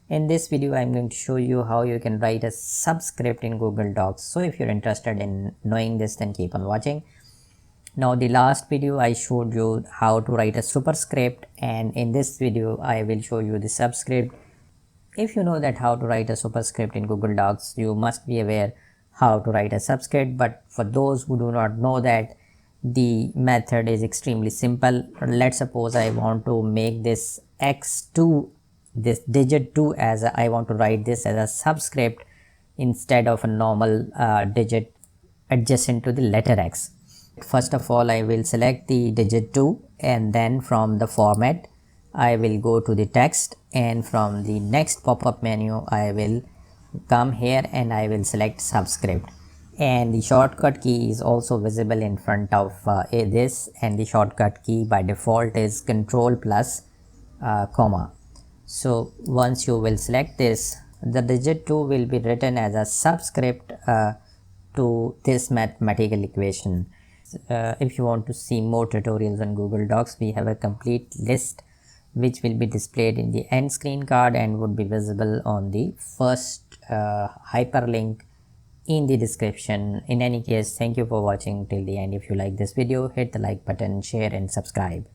In this video, I'm going to show you how you can write a subscript in Google Docs. So if you're interested in knowing this, then keep on watching. Now, the last video I showed you how to write a superscript, and in this video, I will show you the subscript. If you know that how to write a superscript in Google Docs, you must be aware how to write a subscript. But for those who do not know that, the method is extremely simple. Let's suppose I want to make this x2, this digit 2, as I want to write this as a subscript instead of a normal digit adjacent to the letter x. First of all, I will select the digit 2, and then from the format I will go to the text, and from the next pop-up menu I will come here and I will select subscript, and the shortcut key is also visible in front of this, and the shortcut key by default is Control plus comma. So once you will select this, the digit 2 will be written as a subscript to this mathematical equation. If you want to see more tutorials on Google Docs, we have a complete list which will be displayed in the end screen card and would be visible on the first hyperlink in the description. In any case, thank you for watching till the end. If you like this video, hit the like button, share and subscribe.